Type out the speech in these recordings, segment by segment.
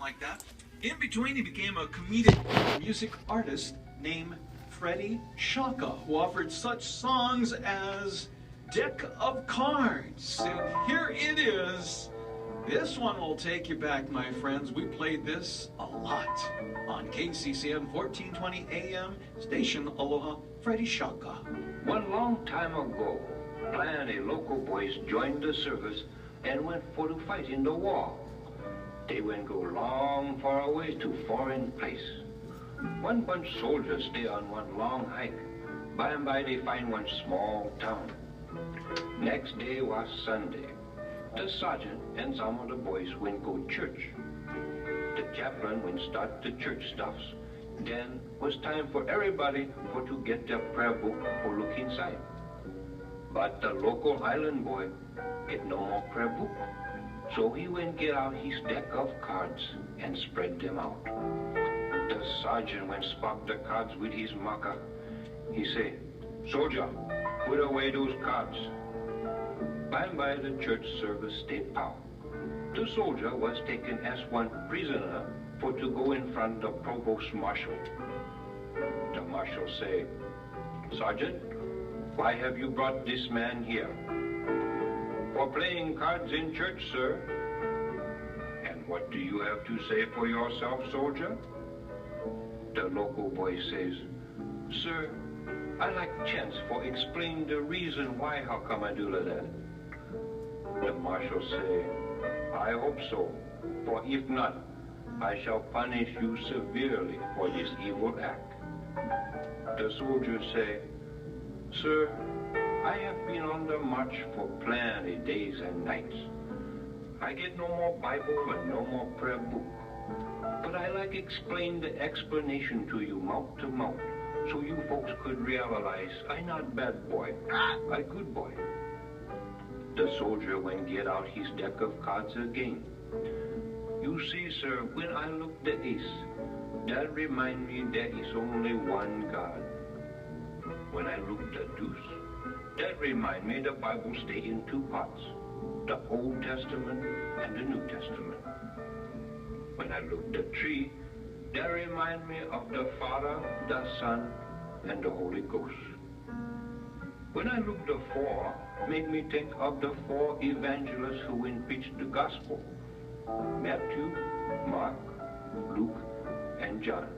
like that. In between, he became a comedic music artist named Freddie Shaka, who offered such songs as Deck of Cards. And here it is. This one will take you back, my friends. We played this a lot on KCCN 1420 AM, Station Aloha, Freddie Shaka. One long time ago, plenty local boys joined the service and went for to fight in the war. They went go long far away to foreign place. One bunch soldiers stay on one long hike. By and by they find one small town. Next day was Sunday. The sergeant and some of the boys went go church. The chaplain went start the church stuffs. Then was time for everybody for to get their prayer book for look inside. But the local island boy get no more prayer book. So he went get out his deck of cards and spread them out. The sergeant went spark the cards with his marker. He say, "Soldier, put away those cards." By and by the church service stayed out. The soldier was taken as one prisoner for to go in front of the provost marshal. The marshal say, "Sergeant, why have you brought this man here?" "For playing cards in church, sir." "And what do you have to say for yourself, soldier?" The local boy says, "Sir, I like chance for explain the reason why how come I do that." The marshal say, "I hope so, for if not, I shall punish you severely for this evil act." The soldier say, "Sir, I have been on the march for plenty days and nights. I get no more Bible and no more prayer book. But I like explain the explanation to you mouth to mouth, so you folks could realize I not bad boy, I good boy." The soldier went get out his deck of cards again. "You see, sir, when I look the ace, that remind me there is only one God. When I look the deuce, that remind me the Bible stay in two parts, the Old Testament and the New Testament. When I look the tree, that remind me of the Father, the Son, and the Holy Ghost. When I look the four, make me think of the four evangelists who went preach the gospel, Matthew, Mark, Luke, and John.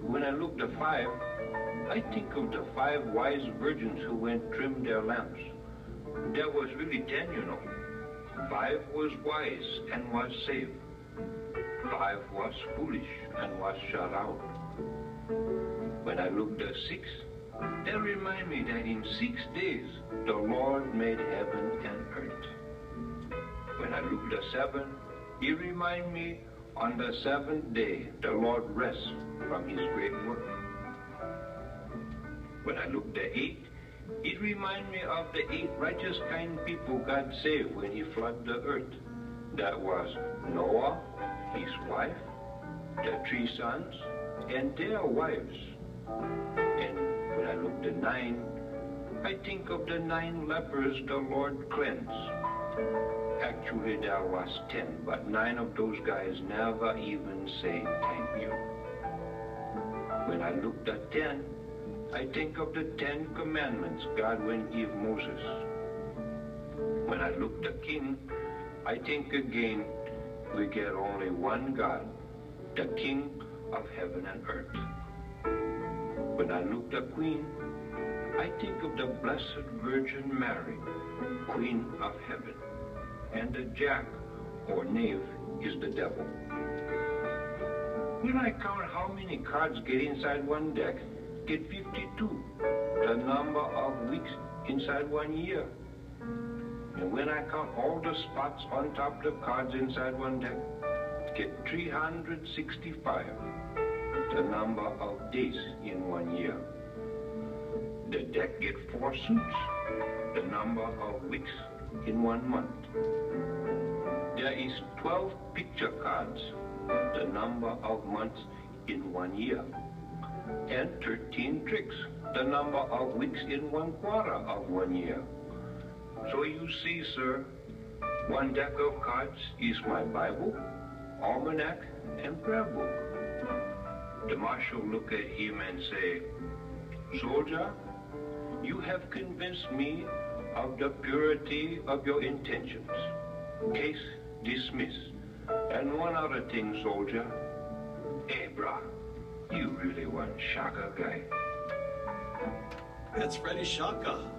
When I look the five, I think of the 5 wise virgins who went trim their lamps. There was really 10, you know. 5 was wise and was saved. 5 was foolish and was shut out. When I look the 6, they remind me that in 6 days the Lord made heaven and earth. When I look the 7, he remind me on the 7th day the Lord rests from his great work. When I look the 8, it remind me of the 8 righteous kind people God saved when he flooded the earth. That was Noah, his wife, the 3 sons, and their wives. And when I look the 9, I think of the 9 lepers the Lord cleansed. Actually there was 10, but 9 of those guys never even say thank you. When I look the 10, I think of the 10 commandments God would give Moses. When I look the king, I think again we get only one God, the King of heaven and earth. When I look the queen, I think of the Blessed Virgin Mary, Queen of heaven, and the jack or knave is the devil. When I count how many cards get inside one deck, get 52, the number of weeks inside 1 year. And when I count all the spots on top the cards inside one deck, get 365, the number of days in 1 year. The deck get 4 suits, the number of weeks in 1 month. There is 12 picture cards, the number of months in 1 year. And 13 tricks, the number of weeks in 1 quarter of 1 year. So you see, sir, one deck of cards is my Bible, almanac, and prayer book. The marshal look at him and say, "Soldier, you have convinced me of the purity of your intentions. Case dismissed. And one other thing, soldier. Hey, brah, you really one Shaka guy." That's Freddie Shaka.